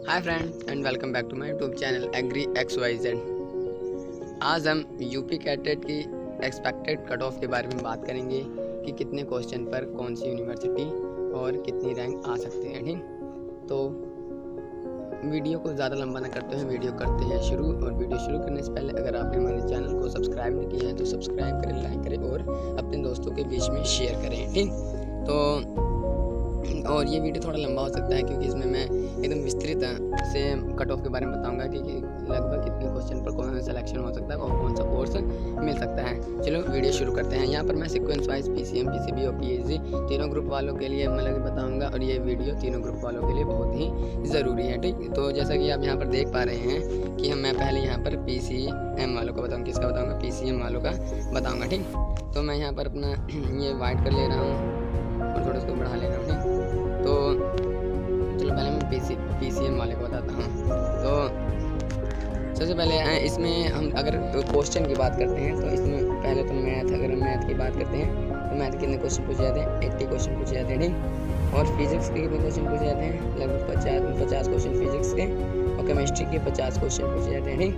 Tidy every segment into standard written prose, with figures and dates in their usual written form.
Hi friends and welcome back to my YouTube channel एग्री XYZ। आज हम UP CATET की एक्सपेक्टेड कट ऑफ के बारे में बात करेंगे कि कितने क्वेश्चन पर कौन सी यूनिवर्सिटी और कितनी रैंक आ सकते हैं। ठीक, तो वीडियो को ज़्यादा लंबा ना करते हुए वीडियो करते हैं शुरू। और वीडियो शुरू करने से पहले अगर आपने हमारे चैनल को सब्सक्राइब नहीं किया है तो सब्सक्राइब करें, लाइक करें और अपने दोस्तों के बीच में शेयर करें। ठीक, तो और ये वीडियो थोड़ा लंबा हो सकता है क्योंकि इसमें मैं एकदम विस्तृत से कट ऑफ के बारे में बताऊंगा कि लगभग कितने क्वेश्चन पर कौन सा सिलेक्शन हो सकता है और कौन सा कोर्स मिल सकता है। चलो वीडियो शुरू करते हैं। यहाँ पर मैं सीक्वेंस वाइज PCM, PCB और PhD तीनों ग्रुप वालों के लिए मतलब बताऊँगा और ये वीडियो तीनों ग्रुप वालों के लिए बहुत ही ज़रूरी है। ठीक, तो जैसा कि आप यहाँ पर देख पा रहे हैं कि मैं पहले यहाँ पर PCM वालों का बताऊँगा, किसका बताऊँगा, PCM वालों का बताऊँगा। ठीक, तो मैं यहाँ पर अपना ये वाइट कर ले रहा हूँ और थोड़ा उसको बढ़ा ले रहा हूँ। ठीक, तो चलो पहले मैं PCM वाले को बताता हूँ। तो सबसे पहले इसमें हम अगर क्वेश्चन की बात करते हैं तो इसमें पहले तो अगर मैथ की बात करते हैं तो मैथ के कितने क्वेश्चन पूछे जाते हैं, 80 क्वेश्चन पूछे जाते हैं। ठीक, और फिजिक्स के कितने क्वेश्चन पूछे जाते हैं, लगभग 50 क्वेश्चन फिजिक्स के, और केमिस्ट्री के 50 क्वेश्चन पूछे जाते हैं। ठीक,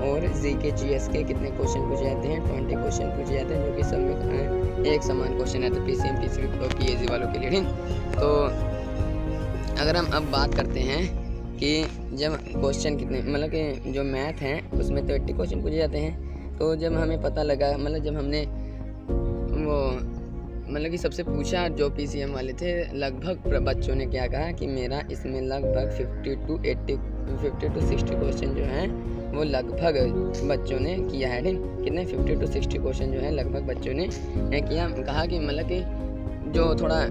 और GK GS के कितने क्वेश्चन पूछे जाते हैं, 20 क्वेश्चन पूछे जाते हैं, जो कि सब में एक समान क्वेश्चन है तो PCM, PCB और PhD वालों के लिए। ठीक, तो अगर हम अब बात करते हैं कि जब क्वेश्चन कितने मतलब कि जो मैथ हैं उसमें तो 80 क्वेश्चन पूछे जाते हैं। तो जब हमें पता लगा मतलब जब हमने वो मतलब कि सबसे पूछा जो PCM वाले थे, लगभग बच्चों ने क्या कहा कि मेरा इसमें लगभग 50 to 60 क्वेश्चन जो हैं वो लगभग बच्चों ने किया है। ठीक, कितने 50 to 60 क्वेश्चन जो है लगभग बच्चों ने किया। कहा कि मतलब कि जो थोड़ा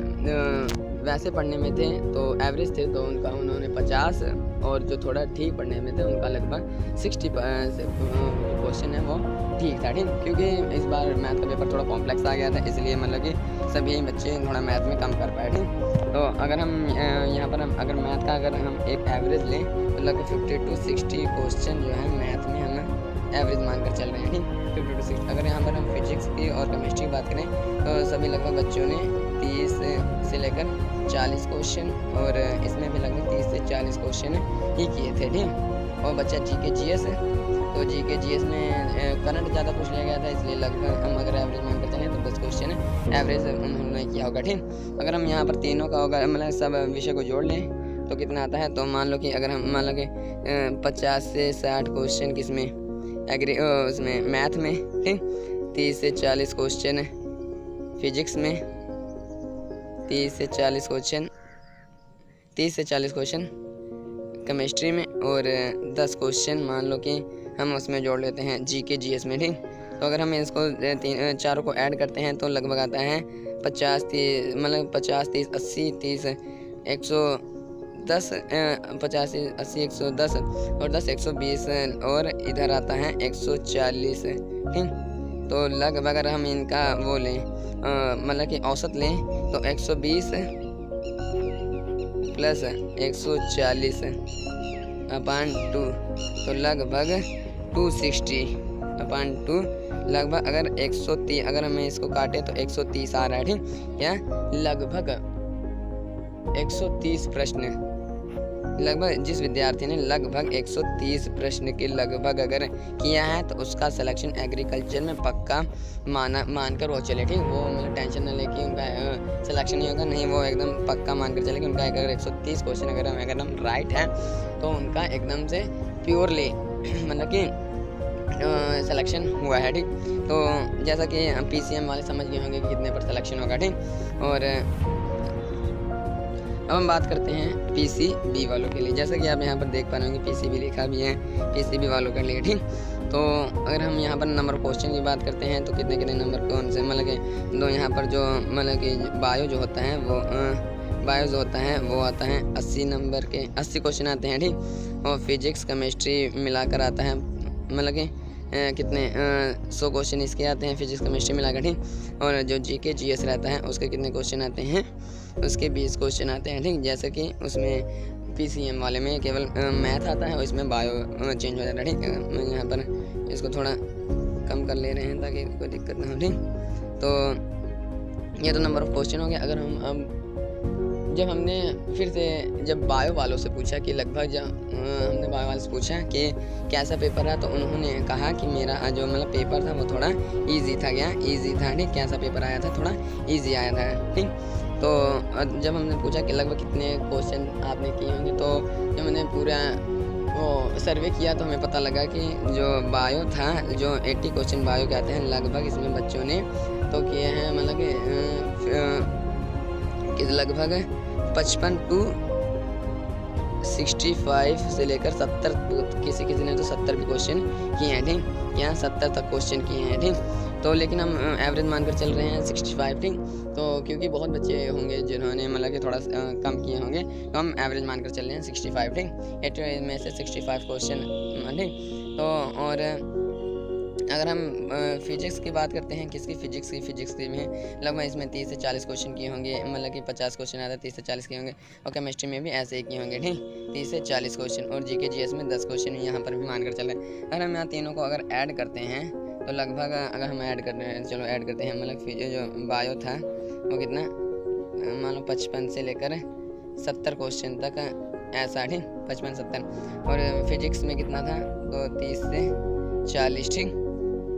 वैसे पढ़ने में थे तो एवरेज थे तो उन्होंने 50, और जो थोड़ा ठीक पढ़ने में थे उनका लगभग 60 क्वेश्चन है वो ठीक था। ठीक, क्योंकि इस बार मैथ का पेपर थोड़ा कॉम्प्लेक्स आ गया था, इसलिए मतलब कि सभी बच्चे थोड़ा मैथ में कम कर पाए। ठीक, तो अगर हम यहाँ पर अगर मैथ का अगर हम एक एवरेज लें तो लगभग 50 to 60 क्वेश्चन जो है मैथ में हम एवरेज मानकर चल रहे हैं। ठीक, 50 to 60। अगर यहाँ पर हम फिजिक्स की और केमिस्ट्री की बात करें तो सभी लगभग बच्चों ने 30 से लेकर 40 क्वेश्चन, और इसमें भी लगभग 30 से 40 क्वेश्चन ही किए थे। ठीक, और बच्चा GK GS है तो GK GS में करंट ज़्यादा पूछ लिया गया था, इसलिए लगभग हम अगर एवरेज मान कर चलें तो 10 क्वेश्चन एवरेज उन्होंने किया होगा। ठीक, अगर हम यहाँ पर तीनों का होगा मतलब सब विषय को जोड़ लें तो कितना आता है, तो मान लो कि अगर हम मान लो कि 50 से 60 क्वेश्चन किसमें उसमें मैथ में। ठीक, 30 से 40 क्वेश्चन फिजिक्स में, 30 से 40 क्वेश्चन केमिस्ट्री में, और 10 क्वेश्चन मान लो कि हम उसमें जोड़ लेते हैं GK GS में। ठीक, तो अगर हम इसको चारों को ऐड करते हैं तो लगभग आता है 50 30 मतलब 50 30 80 30 110 50 80 110 और 10 120 और इधर आता है 140। ठीक, तो लगभग अगर हम इनका वो लें मतलब कि औसत लें तो 120 प्लस 140 अपॉन 2 तो लगभग 260/2 लगभग अगर 130 अगर हमें इसको काटे तो 130 आ रहा है। ठीक, क्या लगभग 130 प्रश्न लगभग जिस विद्यार्थी ने लगभग 130 प्रश्न के लगभग अगर किया है तो उसका सिलेक्शन एग्रीकल्चर में पक्का मानकर वो चले। ठीक, वो मतलब टेंशन न लेके उनका सिलेक्शन नहीं होगा, नहीं वो एकदम पक्का मानकर चले कि उनका अगर 130 क्वेश्चन अगर हम राइट है तो उनका एकदम से प्योरली मतलब कि सिलेक्शन हुआ है। ठीक, तो जैसा कि PCM वाले समझ गए होंगे कि कितने पर सिलेक्शन होगा। ठीक, और अब हम बात करते हैं PCB वालों के लिए। जैसा कि आप यहाँ पर देख पा रहे होंगे PCB लिखा भी है PCB वालों के लिए। ठीक, तो अगर हम यहाँ पर नंबर क्वेश्चन की बात करते हैं तो कितने कितने नंबर कौन से मतलब कि दो यहाँ पर जो मतलब कि बायो जो होता है वो आता है 80 नंबर के 80 क्वेश्चन आते हैं। ठीक, और फिजिक्स केमिस्ट्री मिलाकर आता है मतलब कि कितने 100 क्वेश्चन इसके आते हैं फिजिक्स केमिस्ट्री मिलाकर। ठीक, और जो GK GS रहता है उसके कितने क्वेश्चन आते हैं, उसके 20 क्वेश्चन आते हैं। ठीक, जैसे कि उसमें PCM वाले में केवल मैथ आता है और इसमें बायो चेंज हो जाता है। ठीक, मैं यहाँ पर इसको थोड़ा कम कर ले रहे हैं ताकि कोई दिक्कत ना हो। ठीक, तो ये तो नंबर ऑफ क्वेश्चन हो गया। अगर हम अब जब हमने फिर से जब बायो वालों से पूछा कि लगभग जब हमने बायो वालों से पूछा कि कैसा पेपर रहा, तो उन्होंने कहा कि मेरा जो मतलब पेपर था वो थोड़ा इजी था। क्या इजी था? ठीक, कैसा पेपर आया था? थोड़ा इजी आया था। ठीक, तो जब हमने पूछा कि लगभग कितने क्वेश्चन आपने किए होंगे, तो जब मैंने पूरा वो सर्वे किया तो हमें पता लगा कि जो बायो था, जो 80 क्वेश्चन बायो के आते हैं, लगभग इसमें बच्चों ने तो किए हैं मतलब कि लगभग 55 टू 65 से लेकर 70, किसी ने तो 70 भी क्वेश्चन किए हैं। ठीक, क्या 70 तक क्वेश्चन किए हैं। ठीक, तो लेकिन हम एवरेज मानकर चल रहे हैं 65। ठीक, तो क्योंकि बहुत बच्चे होंगे जिन्होंने मतलब कि थोड़ा कम किए होंगे, तो हम एवरेज मानकर चल रहे हैं 65। ठीक, 80 में से 65 क्वेश्चन। ठीक, तो और अगर हम फिजिक्स की बात करते हैं, किसकी? फिजिक्स की में लगभग इसमें 30 से 40 क्वेश्चन किए होंगे, मतलब कि 50 क्वेश्चन आता है, 30 से 40 किए होंगे। और केमिस्ट्री में भी ऐसे ही किए होंगे। ठीक, 30 से 40 क्वेश्चन। और जीके जीएस में 10 क्वेश्चन यहाँ पर भी मानकर चल रहे हैं। अगर हम यहाँ तीनों को अगर ऐड करते हैं तो लगभग, अगर हम ऐड कर रहे हैं, चलो ऐड करते हैं, मतलब जो बायो था वो कितना, मान लो 55 से लेकर 70 क्वेश्चन तक ऐसा। ठीक, 55-70। और फिजिक्स में कितना था, तो 30 से 40 ठीक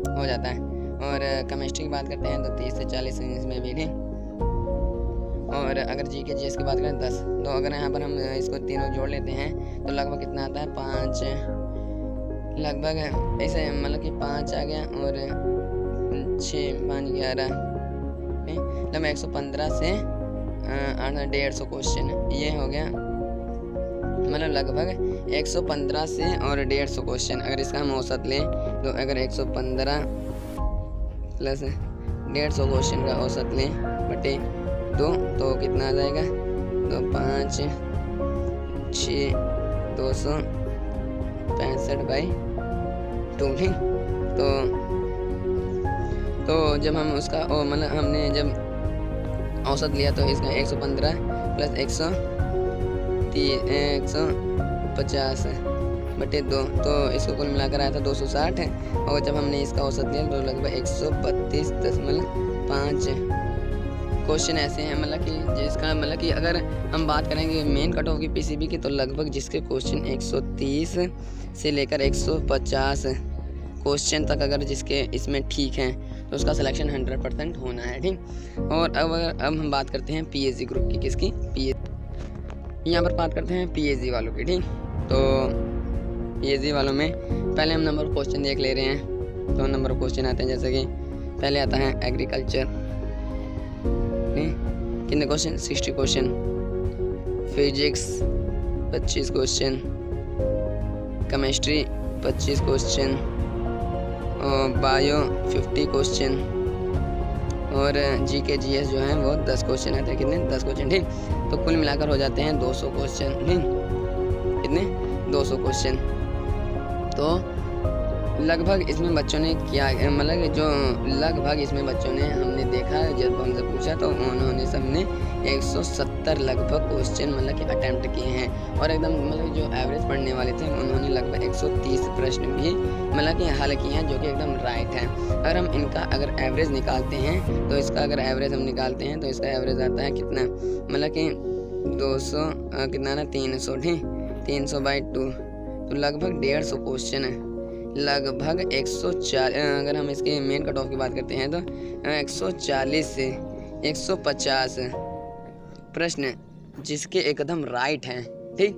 हो जाता है। और केमिस्ट्री की बात करते हैं तो 30 से 40 इसमें भी। ठीक, और अगर जीके जीएस की बात करें 10। तो अगर यहाँ पर हम इसको तीनों जोड़ लेते हैं तो लगभग कितना आता है, 5, लगभग ऐसे मतलब कि 5 आ गया और 6, 5, 11, लगभग 115 से 150 क्वेश्चन ये हो गया, मतलब लगभग 115 से और 150 क्वेश्चन। अगर इसका हम औसत लें तो अगर 115 प्लस 150 क्वेश्चन का औसत लें बटे 2 तो कितना आ जाएगा, तो 5, 6, 265/2। ठीक, तो जब हम उसका मतलब हमने जब औसत लिया तो इसका 115 प्लस 150/2, तो इसको कुल मिलाकर आया था 260 है। और जब हमने इसका औसत लिया तो लगभग 132.5 क्वेश्चन ऐसे हैं, मतलब कि जिसका मतलब कि अगर हम बात करेंगे मेन कट ऑफ की पीसीबी की, तो लगभग जिसके क्वेश्चन 130 से लेकर 150 क्वेश्चन तक अगर जिसके इसमें ठीक हैं तो उसका सिलेक्शन 100% होना है। ठीक, और अब हम बात करते हैं पीएचडी ग्रुप की, किसकी? यहाँ पर बात करते हैं पीएचडी वालों की। ठीक, तो पीएचडी वालों में पहले हम नंबर ऑफ क्वेश्चन देख ले रहे हैं। तो नंबर ऑफ क्वेश्चन आते हैं, जैसे कि पहले आता है एग्रीकल्चर, कितने question? 60 question. Physics 25 question, chemistry 25 question, और बायो 50 क्वेश्चन, और जीके जीएस जो है वो 10 क्वेश्चन आते हैं। कितने? 10 क्वेश्चन। ठीक, तो कुल मिलाकर हो जाते हैं 200 क्वेश्चन। ठीक, कितने? 200 क्वेश्चन। तो लगभग इसमें बच्चों ने क्या, मतलब जो लगभग इसमें बच्चों ने हमने देखा, जब हमसे पूछा तो उन्होंने सबने 170 लगभग क्वेश्चन मतलब कि अटैम्प्ट किए हैं। और एकदम मतलब जो एवरेज पढ़ने वाले थे उन्होंने लगभग 130 प्रश्न भी मतलब कि हल किए हैं, जो कि एकदम राइट है। अगर हम इनका अगर एवरेज निकालते हैं तो इसका अगर एवरेज हम निकालते हैं तो इसका एवरेज आता है कितना, मतलब कि 200 कितना ना 300। ठीक, 300/2, तो लगभग 150 क्वेश्चन है। लगभग 140, अगर हम इसके मेन कट ऑफ की बात करते हैं तो 140 से 150 प्रश्न जिसके एकदम राइट हैं। ठीक,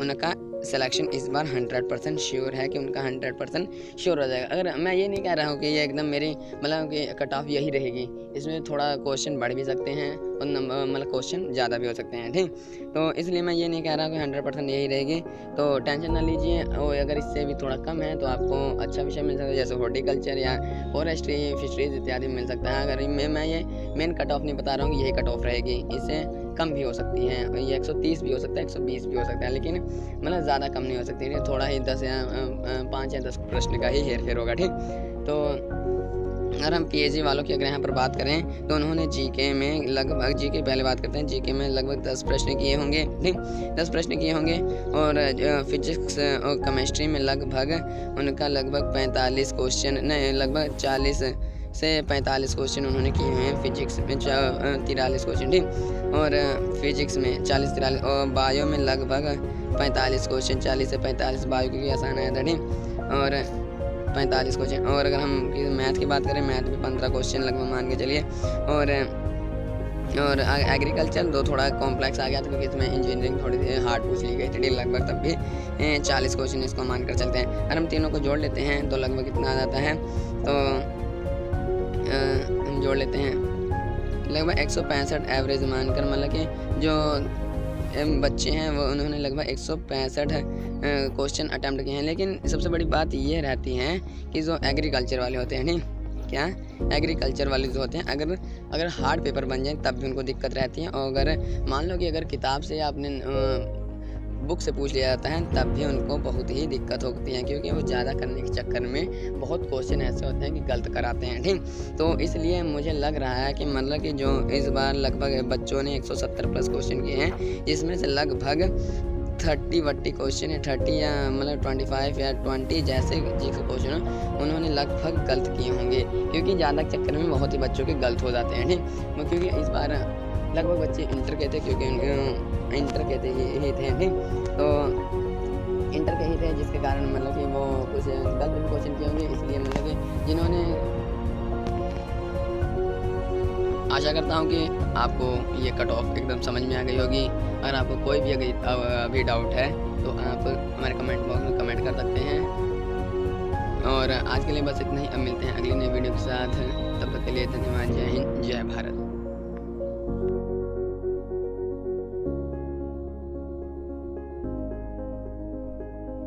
उनका सिलेक्शन इस बार 100% श्योर है कि उनका 100% श्योर हो जाएगा। अगर मैं ये नहीं कह रहा हूँ कि ये एकदम मेरी मतलब कि कट ऑफ यही रहेगी, इसमें थोड़ा क्वेश्चन बढ़ भी सकते हैं और नंबर मतलब क्वेश्चन ज़्यादा भी हो सकते हैं। ठीक, तो इसलिए मैं ये नहीं कह रहा कि 100% यही रहेगी, तो टेंशन ना लीजिए। और अगर इससे भी थोड़ा कम है तो आपको अच्छा विषय मिल सकता है, जैसे हॉर्टिकल्चर या फॉरेस्ट्री, फिशरीज इत्यादि मिल सकता है। अगर मैं ये मेन कट ऑफ नहीं बता रहा हूँ कि यही कट ऑफ रहेगी, इससे कम भी हो सकती है, ये 130 भी हो सकता है, 120 भी हो सकता है, लेकिन मतलब ज़्यादा कम नहीं हो सकती, थोड़ा ही 10 या 5 या 10 प्रश्न का ही हेर फेर होगा। ठीक, तो अगर हम पीएचडी वालों की अगर यहाँ पर बात करें तो उन्होंने जीके में लगभग, जीके पहले बात करते हैं, जीके में लगभग 10 प्रश्न किए होंगे। ठीक, 10 प्रश्न किए होंगे। और फिजिक्स और केमिस्ट्री में लगभग उनका लगभग 45 क्वेश्चन नहीं, लगभग 40 से 45 क्वेश्चन उन्होंने किए हुए हैं। फिजिक्स में 43 क्वेश्चन, ठीक, और फिजिक्स में 40-43, और बायो में लगभग 45 क्वेश्चन, 40 से 45 बायो क्योंकि आसान आया था, ठीक, और 45 क्वेश्चन। और अगर हम मैथ की बात करें, मैथ में 15 क्वेश्चन लगभग मान के चलिए। और एग्रीकल्चर दो थोड़ा कॉम्प्लेक्स आ गया था क्योंकि इसमें इंजीनियरिंग थोड़ी हार्ड पूछ ली गई थी, लगभग तब भी 40 क्वेश्चन इसको मानकर चलते हैं। अगर हम तीनों को जोड़ लेते हैं तो लगभग कितना आ जाता है, तो हम जोड़ लेते हैं लगभग 165 एवरेज मानकर, मतलब कि जो बच्चे हैं वो उन्होंने लगभग 165 क्वेश्चन अटैम्प्ट किए हैं। लेकिन सबसे बड़ी बात ये रहती है कि जो एग्रीकल्चर वाले होते हैं, नहीं क्या, एग्रीकल्चर वाले जो होते हैं, अगर हार्ड पेपर बन जाए तब भी उनको दिक्कत रहती है, और अगर मान लो कि अगर किताब से आपने बुक से पूछ लिया जाता है तब भी उनको बहुत ही दिक्कत होती है, क्योंकि वो ज़्यादा करने के चक्कर में बहुत क्वेश्चन ऐसे होते हैं कि गलत कराते हैं, ठीक। तो इसलिए मुझे लग रहा है कि मतलब कि जो इस बार लगभग बच्चों ने 170 प्लस क्वेश्चन किए हैं, जिसमें से लगभग 30 क्वेश्चन है, 30 या मतलब 25 या 20 जैसे जी के क्वेश्चन उन्होंने लगभग गलत किए होंगे, क्योंकि ज़्यादा चक्कर में बहुत ही बच्चों के गलत हो जाते हैं, ठीक। क्योंकि इस बार लगभग बच्चे इंटर के थे, क्योंकि इंटर के थे ही थे, ठीक, तो इंटर के ही थे, जिसके कारण मतलब कि वो कुछ गलत भी क्वेश्चन किए होंगे। इसलिए मतलब कि जिन्होंने, आशा करता हूँ कि आपको ये कट ऑफ एकदम समझ में आ गई होगी। अगर आपको कोई भी अभी डाउट है तो आप हमारे कमेंट बॉक्स में कमेंट कर सकते हैं। और आज के लिए बस इतना ही, अब मिलते हैं अगली नई वीडियो के साथ। तब तक के लिए धन्यवाद। जय हिंद, जय भारत।